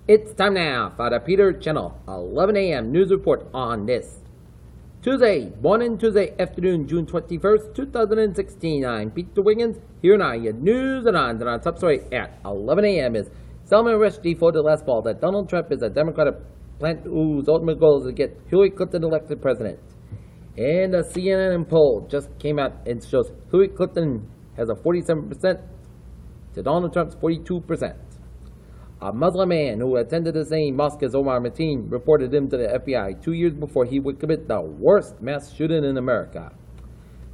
It's time now for the Peter Channel 11 a.m. news report on this Tuesday, morning Tuesday afternoon, June 21st, 2016. I'm Peter Wiggins. Here now your news and on top story at 11 a.m. is Selma Rushdie voted last fall that Donald Trump is a Democratic plant whose ultimate goal is to get Hillary Clinton elected president. And a CNN poll just came out and shows Hillary Clinton has a 47% to Donald Trump's 42%. A Muslim man who attended the same mosque as Omar Mateen reported him to the FBI 2 years before he would commit the worst mass shooting in America.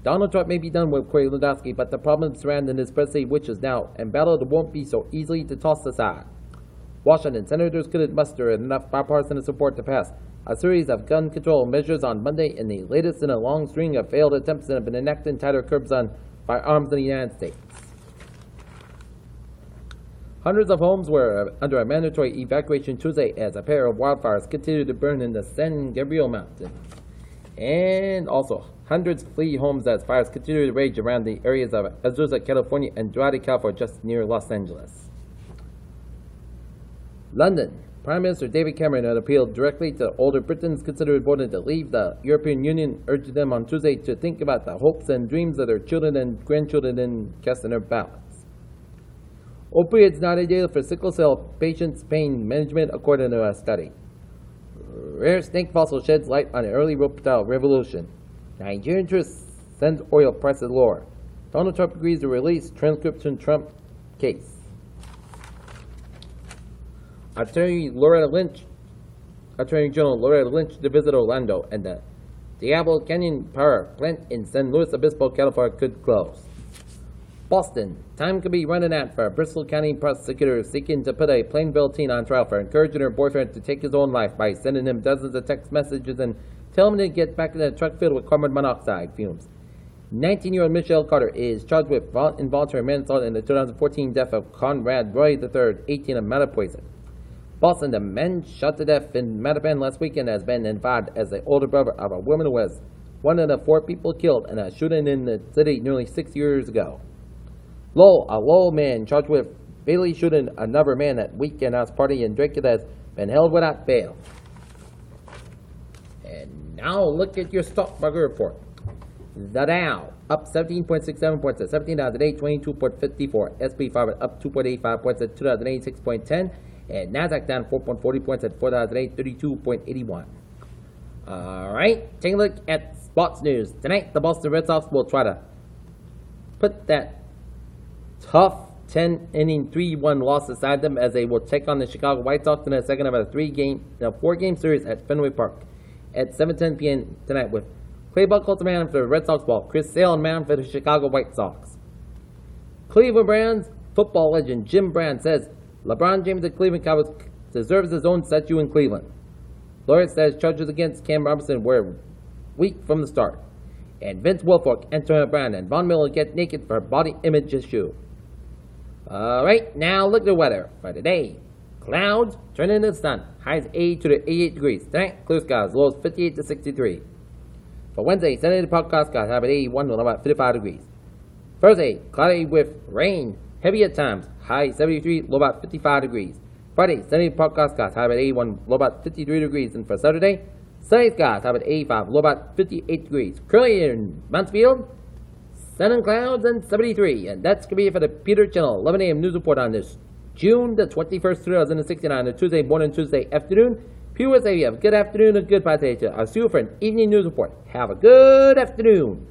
Donald Trump may be done with Corey Lewandowski, but the problems surrounding his presidency, which is now embattled, won't be so easily to toss aside. Washington senators couldn't muster enough bipartisan support to pass a series of gun control measures on Monday, in the latest in a long string of failed attempts that have been enacting tighter curbs on firearms in the United States. Hundreds of homes were under a mandatory evacuation Tuesday as a pair of wildfires continued to burn in the San Gabriel Mountains. And also, hundreds flee homes as fires continue to rage around the areas of Azusa, California and Duarte, California, just near Los Angeles. London. Prime Minister David Cameron had appealed directly to older Britons considered voting to leave the European Union, urging them on Tuesday to think about the hopes and dreams of their children and grandchildren in casting their ballots. Opioids not ideal for sickle cell patients' pain management, according to a study. Rare snake fossil sheds light on an early reptile revolution. Nigerian tourists send oil prices lower. Donald Trump agrees to release transcription Trump case. Attorney General Loretta Lynch to visit Orlando, and the Diablo Canyon Power Plant in San Luis Obispo, California could close. Boston. Time could be running out for a Bristol County prosecutor seeking to put a Plainville teen on trial for encouraging her boyfriend to take his own life by sending him dozens of text messages and telling him to get back in a truck filled with carbon monoxide fumes. 19-year-old Michelle Carter is charged with involuntary manslaughter in the 2014 death of Conrad Roy III, 18, of Mattapoisett. Boston. The man shot to death in Mattapan last weekend has been identified as the older brother of a woman who was one of the 4 people killed in a shooting in the city nearly 6 years ago. Lowell. A Lowell man charged with fatally shooting another man at weekend house party in Drake has been held without bail. And now look at your stock market report. The Dow up 17.67 points at 17,822.54. SP 500 up 2.85 points at 2,086.10. And NASDAQ down 4.40 points at 4,832.81. All right, take a look at sports news. Tonight, the Boston Red Sox will try to put that tough 10-inning 3-1 loss aside them as they will take on the Chicago White Sox in the second of a 4-game series at Fenway Park at 7:10 p.m. tonight, with Clay Buchholz the man for the Red Sox ball, Chris Sale the man for the Chicago White Sox. Cleveland Browns football legend Jim Brown says LeBron James of Cleveland Cowboys deserves his own statue in Cleveland. Lawyers says charges against Cam Robinson were weak from the start. And Vince Wilfork, Antonio Brown, and Von Miller get naked for a body image issue. Alright, now look at the weather for today. Clouds turning into the sun. Highs 80 to 88 degrees. Tonight, clear skies. Lows 58 to 63. For Wednesday, sunny to podcast skies. High at 81 to about 55 degrees. Thursday, cloudy with rain. Heavy at times. High 73, low about 55 degrees. Friday, sunny podcast skies. High at 81, low about 53 degrees. And for Saturday, sunny skies. High at 85, low about 58 degrees. Currently in Mansfield, sun and clouds and 73. And that's going to be it for the Peter Channel 11 a.m. news report on this June the 21st, 2016, on a Tuesday morning, Tuesday afternoon. Peter will say you have a good afternoon and good day. I'll see you for an evening news report. Have a good afternoon.